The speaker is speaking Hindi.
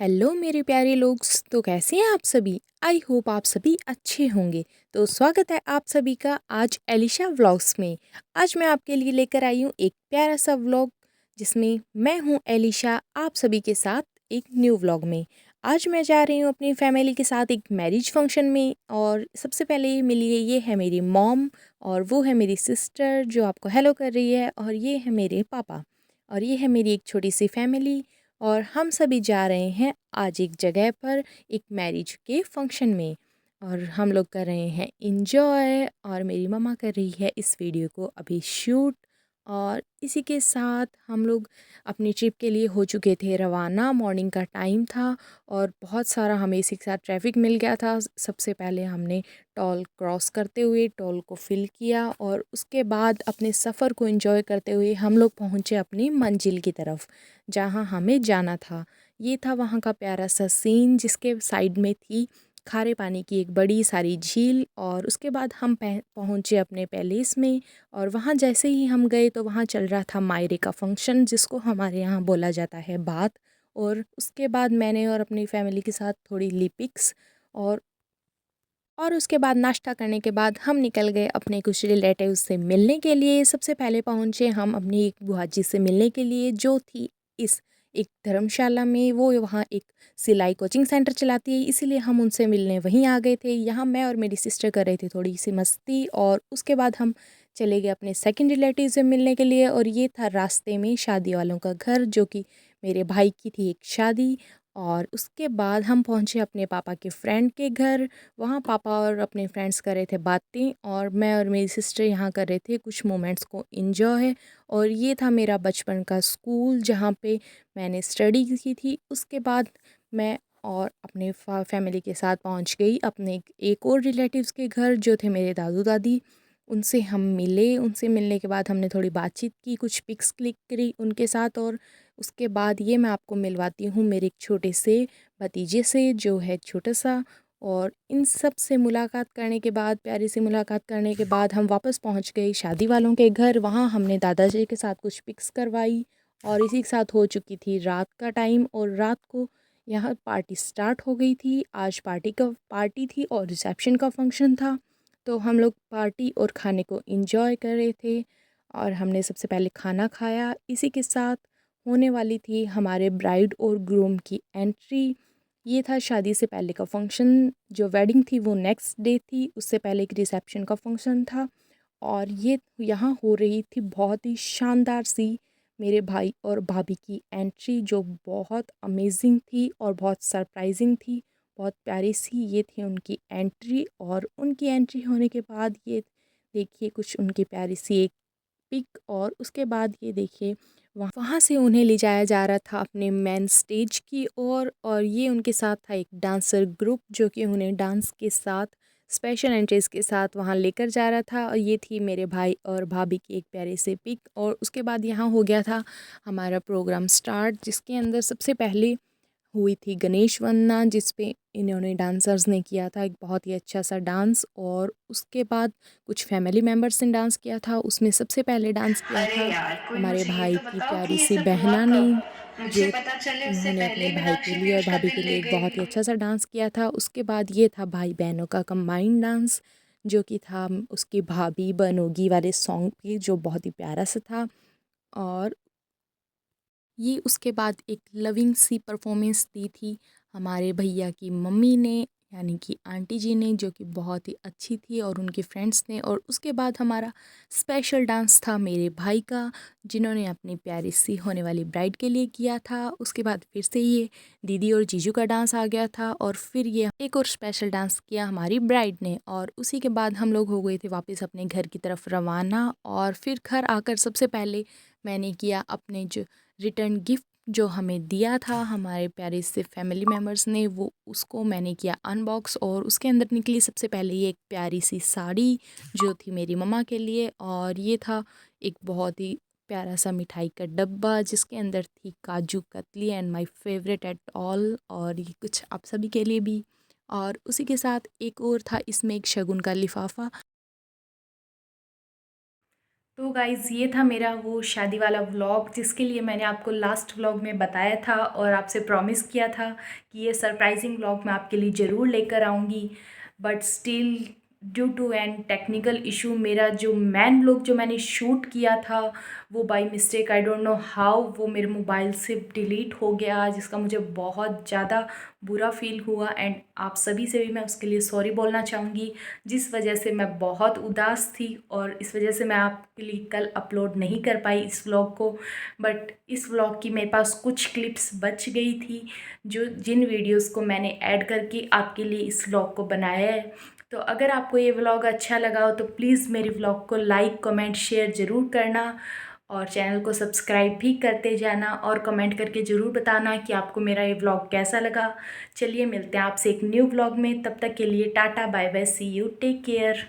हेलो मेरे प्यारे लोग। तो कैसे हैं आप सभी। आई होप आप सभी अच्छे होंगे। तो स्वागत है आप सभी का आज एलिशा व्लॉग्स में। आज मैं आपके लिए लेकर आई हूँ एक प्यारा सा व्लॉग जिसमें मैं हूँ एलिशा आप सभी के साथ एक न्यू व्लॉग में। आज मैं जा रही हूँ अपनी फैमिली के साथ एक मैरिज फंक्शन में। और सबसे पहले मिलिए, ये है मेरी मॉम और वो है मेरी सिस्टर जो आपको हेलो कर रही है, और ये है मेरे पापा, और ये है मेरी एक छोटी सी फैमिली। और हम सभी जा रहे हैं आज एक जगह पर एक मैरिज के फंक्शन में, और हम लोग कर रहे हैं इंजॉय, और मेरी मम्मा कर रही है इस वीडियो को अभी शूट। और इसी के साथ हम लोग अपनी ट्रिप के लिए हो चुके थे रवाना। मॉर्निंग का टाइम था और बहुत सारा हमें इसी के साथ ट्रैफिक मिल गया था। सबसे पहले हमने टोल क्रॉस करते हुए टोल को फिल किया, और उसके बाद अपने सफ़र को एंजॉय करते हुए हम लोग पहुँचे अपनी मंजिल की तरफ जहाँ हमें जाना था। ये था वहाँ का प्यारा सा सीन जिसके साइड में थी खारे पानी की एक बड़ी सारी झील। और उसके बाद हम पहुँचे अपने पैलेस में, और वहाँ जैसे ही हम गए तो वहाँ चल रहा था मायरे का फंक्शन, जिसको हमारे यहाँ बोला जाता है बात। और उसके बाद मैंने और अपनी फैमिली के साथ थोड़ी ली पिक्स, और उसके बाद नाश्ता करने के बाद हम निकल गए अपने कुछ रिलेटिव से मिलने के लिए। सबसे पहले पहुँचे हम अपनी एक बुआ जी से मिलने के लिए जो थी इस एक धर्मशाला में। वो वहाँ एक सिलाई कोचिंग सेंटर चलाती है, इसीलिए हम उनसे मिलने वहीं आ गए थे। यहाँ मैं और मेरी सिस्टर कर रहे थे थोड़ी सी मस्ती, और उसके बाद हम चले गए अपने सेकंड रिलेटिव से मिलने के लिए। और ये था रास्ते में शादी वालों का घर, जो कि मेरे भाई की थी एक शादी। और उसके बाद हम पहुँचे अपने पापा के फ्रेंड के घर। वहाँ पापा और अपने फ्रेंड्स कर रहे थे बातें, और मैं और मेरी सिस्टर यहाँ कर रहे थे कुछ मोमेंट्स को एंजॉय। और ये था मेरा बचपन का स्कूल जहाँ पे मैंने स्टडी की थी। उसके बाद मैं और अपने फैमिली के साथ पहुँच गई अपने एक और रिलेटिव्स के घर जो थे मेरे दादू दादी। उनसे हम मिले, उनसे मिलने के बाद हमने थोड़ी बातचीत की, कुछ पिक्स क्लिक करी उनके साथ। और उसके बाद ये मैं आपको मिलवाती हूँ मेरे एक छोटे से भतीजे से जो है छोटा सा। और इन सब से मुलाकात करने के बाद, प्यारी सी मुलाकात करने के बाद, हम वापस पहुंच गए शादी वालों के घर। वहाँ हमने दादाजी के साथ कुछ पिक्स करवाई, और इसी के साथ हो चुकी थी रात का टाइम। और रात को यहाँ पार्टी स्टार्ट हो गई थी। आज पार्टी थी और रिसेप्शन का फंक्शन था। तो हम लोग पार्टी और खाने को एंजॉय कर रहे थे, और हमने सबसे पहले खाना खाया। इसी के साथ होने वाली थी हमारे ब्राइड और ग्रूम की एंट्री। ये था शादी से पहले का फंक्शन। जो वेडिंग थी वो नेक्स्ट डे थी, उससे पहले एक रिसेप्शन का फंक्शन था। और ये यहाँ हो रही थी बहुत ही शानदार सी मेरे भाई और भाभी की एंट्री, जो बहुत अमेजिंग थी और बहुत सरप्राइजिंग थी। बहुत प्यारी सी ये थी उनकी एंट्री। और उनकी एंट्री होने के बाद ये देखिए कुछ उनकी प्यारी सी एक पिक। और उसके बाद ये देखिए वहाँ से उन्हें ले जाया जा रहा था अपने मेन स्टेज की ओर। और ये उनके साथ था एक डांसर ग्रुप जो कि उन्हें डांस के साथ स्पेशल एंट्रीज के साथ वहाँ लेकर जा रहा था। और ये थी मेरे भाई और भाभी की एक प्यारी सी पिक। और उसके बाद यहाँ हो गया था हमारा प्रोग्राम स्टार्ट, जिसके अंदर सबसे पहले हुई थी गणेश वंदना, जिस पे इन्होंने डांसर्स ने किया था एक बहुत ही अच्छा सा डांस। और उसके बाद कुछ फैमिली मेम्बर्स ने डांस किया था। उसमें सबसे पहले डांस किया अरे था यार, कोई हमारे मुझे ये भाई तो की बताओ कि प्यारी ये सी सब हुआ बहना ने, कब? मुझे जो पता चले उससे उन्होंने पहले अपने भाई के मीनाक्षी लिए और कृष्णा भाभी के दिल लिए ले एक गई। बहुत ही अच्छा सा डांस किया था। उसके बाद ये था भाई बहनों का कंबाइंड डांस, जो कि था उसकी भाभी बनोगी वाले सॉन्ग पे, जो बहुत ही प्यारा सा था। और ये उसके बाद एक लविंग सी परफॉर्मेंस दी थी हमारे भैया की मम्मी ने, यानी कि आंटी जी ने, जो कि बहुत ही अच्छी थी, और उनके फ्रेंड्स ने। और उसके बाद हमारा स्पेशल डांस था मेरे भाई का, जिन्होंने अपनी प्यारी सी होने वाली ब्राइड के लिए किया था। उसके बाद फिर से ये दीदी और जीजू का डांस आ गया था, और फिर ये एक और स्पेशल डांस किया हमारी ब्राइड ने। और उसी के बाद हम लोग हो गए थे वापस अपने घर की तरफ रवाना। और फिर घर आकर सबसे पहले मैंने किया अपने जो रिटर्न गिफ्ट जो हमें दिया था हमारे प्यारे से फैमिली मेम्बर्स ने, वो उसको मैंने किया अनबॉक्स। और उसके अंदर निकली सबसे पहले ये एक प्यारी सी साड़ी जो थी मेरी मम्मा के लिए। और ये था एक बहुत ही प्यारा सा मिठाई का डब्बा जिसके अंदर थी kaju katli and my favourite at all, और ये कुछ आप सभी के लिए भी। और उसी के साथ एक और था इसमें एक शगुन का लिफाफा। तो गाइज़ ये था मेरा वो शादी वाला व्लॉग जिसके लिए मैंने आपको लास्ट व्लॉग में बताया था और आपसे प्रॉमिस किया था कि ये सरप्राइजिंग व्लॉग मैं आपके लिए ज़रूर लेकर आऊँगी। But still due to an technical issue मेरा जो मैन व्लॉग जो मैंने शूट किया था वो by mistake I don't know how वो मेरे मोबाइल से डिलीट हो गया, जिसका मुझे बहुत ज़्यादा बुरा फील हुआ। एंड आप सभी से भी मैं उसके लिए सॉरी बोलना चाहूँगी, जिस वजह से मैं बहुत उदास थी और इस वजह से मैं आपके लिए कल अपलोड नहीं कर पाई इस व्लॉग को। बट इस व्लॉग की मेरे पास कुछ क्लिप्स बच गई थी जो जिन वीडियोस को मैंने ऐड करके आपके लिए इस व्लॉग को बनाया है। तो अगर आपको ये व्लॉग अच्छा लगा हो तो प्लीज़ मेरे व्लॉग को लाइक कमेंट शेयर ज़रूर करना और चैनल को सब्सक्राइब भी करते जाना और कमेंट करके ज़रूर बताना कि आपको मेरा ये व्लॉग कैसा लगा। चलिए मिलते हैं आपसे एक न्यू व्लॉग में, तब तक के लिए tata bye bye, see you, take care.